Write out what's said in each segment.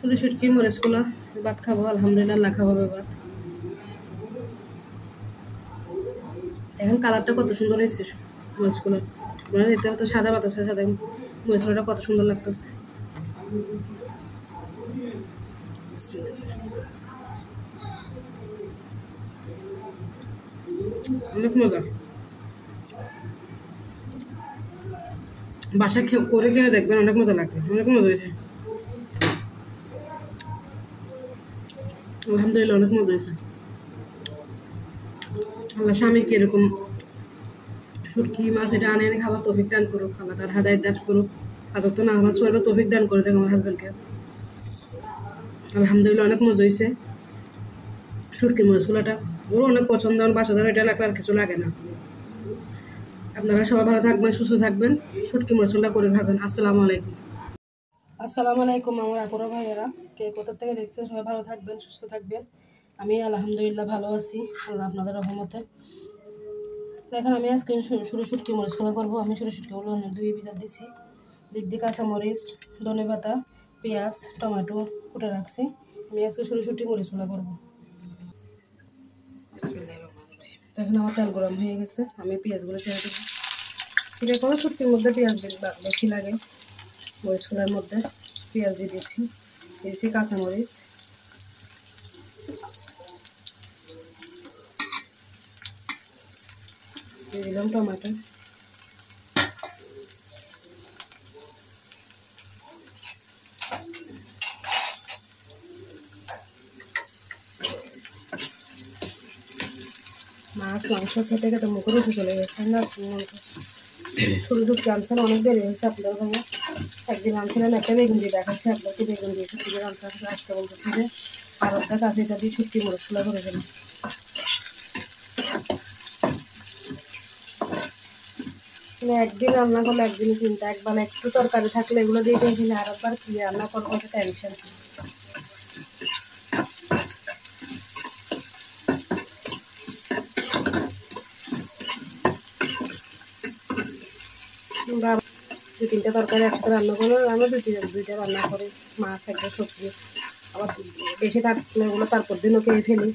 শুধু শুটকি মরিচগুলো ভাত খাবো, আলহামদুলিল্লাহ আল্লাহ খাওয়াবে ভাত। এখন কালারটা কত সুন্দর এসছে মরিচগুলো, মানে দেখতে পাচ্ছ সাদা ভাত আছে, সাদা মরিচগুলোটা কত সুন্দর লাগতেছে। অনেক মজা, বাসা করে খেয়ে দেখবেন, অনেক মজা লাগবে, অনেক মজা হয়েছে আলহামদুলিল্লাহ, অনেক মজা হয়েছে। আল্লাহ স্বামীকে এরকম শুটকি মাছ এটা আনে খাবার তৌফিক দান করুক, আল্লাহ তার হাদায়াত দান করুক, আজও তো নামাজ পড়বে তৌফিক দান করে দেখ আমার হাজব্যান্ডকে। আলহামদুলিল্লাহ অনেক মজা হয়েছে। শুটকি মরিচগুলোটা ওরও অনেক পছন্দ, আমার বাসাদার এটা লাগলে আর কিছু লাগে না। আপনারা সবাই ভালো থাকবেন, সুস্থ থাকবেন, শুটকি মরিচগুলো করে খাবেন। আসসালামু আলাইকুম। আসসালামু আলাইকুম আমার আপুরা ভাইয়েরা, কে কোথা থেকে দেখছেন, সবাই ভালো থাকবেন, সুস্থ থাকবেন। আমি আলহামদুলিল্লাহ ভালো আছি, আল্লাহ আপনাদের রহমতে। দেখেন আমি আজকে শুরু শুটকি মরিচগুলো করবো। আমি শুরু শুটকিগুলো ধুয়ে ভিজা দিছি, দিক দিয়ে কাঁচামরিচ, ধনে পাতা, পেঁয়াজ, টমেটো কুটে রাখছি। আমি আজকে শুরু শুটকি মরিচগুলো করবো। দেখেন আমার তেল গরম হয়ে গেছে, আমি পেঁয়াজগুলো ছেড়ে দেবো। যে কোনো শুটকির মধ্যে পেঁয়াজ বেশি লাগে, মরিচগুলোর মধ্যে পেঁয়াজ দিয়ে দিয়েছি কাঁচামরিচ, দিয়ে দিলাম টমেটো, মাছ মাংস খেতে খেতে মুখের উঠে চলে গেছে না। শুরু শুটকি আনছেন অনেক দেরি হয়েছে আপনার ভাইয়া, একদিন আনছিলেন একটা বেগুন দিয়ে দেখাচ্ছে, আপনাকে বেগুন দিয়ে শুটকি দিয়ে রান্না আসতে বলতেছি যে আর একটা কাঁচিটা দিয়ে শুটকি মরিচগুলো করে দেবেন। একদিন রান্না করলে একদিনই চিন্তা, একবার একটু তরকারি থাকলে এগুলো দিয়ে কিনে আর একবার কি রান্না করবো একটা টেনশন। আমরা দু তিনটা তরকারি একসাথে রান্না করলে আমরা দুইটা রান্না করি, মাছ একটা সবজি, আবার বেশি থাকলে ওগুলো তারপর দিনও খেয়ে ফেলি।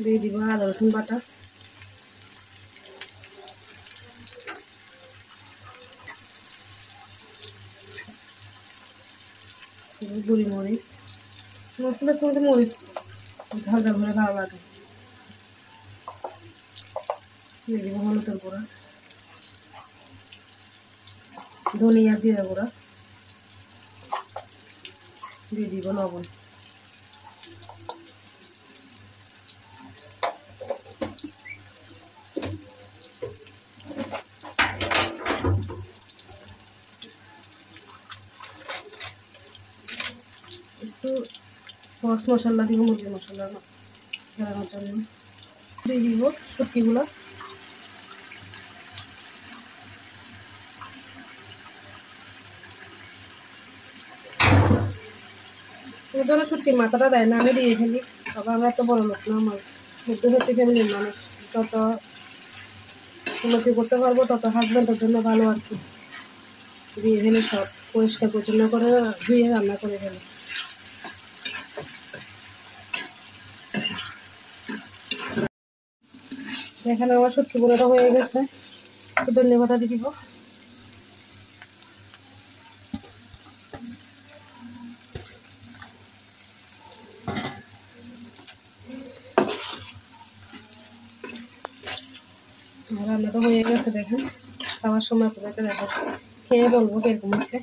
দিয়ে দিব আদা রসুন বাটা, গুঁড়ি মরিচ, মশলার সঙ্গে মরিচ ঝাল ঝাল করে ভালো লাগে। দিয়ে দিব হলুদের গুঁড়া, ধনিয়া জিরা গুঁড়া, দিয়ে দিব লবণ। একটু সস মশলা দিব, মুরগির মশলা ফেরানোর জন্য। দিয়ে দিব শুটকিগুলো, ধরো শুটকির মাথাটা দেয় না, আমি দিয়ে ফেলি। তবে আমরা এত বড় লোক না, আমার মধ্যবর্তী ফ্যামিলির মানুষ, তত উন্নতি করতে পারবো তত হাজব্যান্ডের জন্য ভালো আর কি। দিয়ে ফেলে সব পরিষ্কার পরিচ্ছন্ন করে ধুয়ে রান্না করে ফেলি। এখানে আমার শুটকি গুঁড়োটা হয়ে গেছে, ধনিয়া পাতা দিয়ে দিব। রান্নাটা হয়ে গেছে, দেখেন খাওয়ার সময় আপনাকে দেখো, খেয়ে বলবো কিরকম হচ্ছে।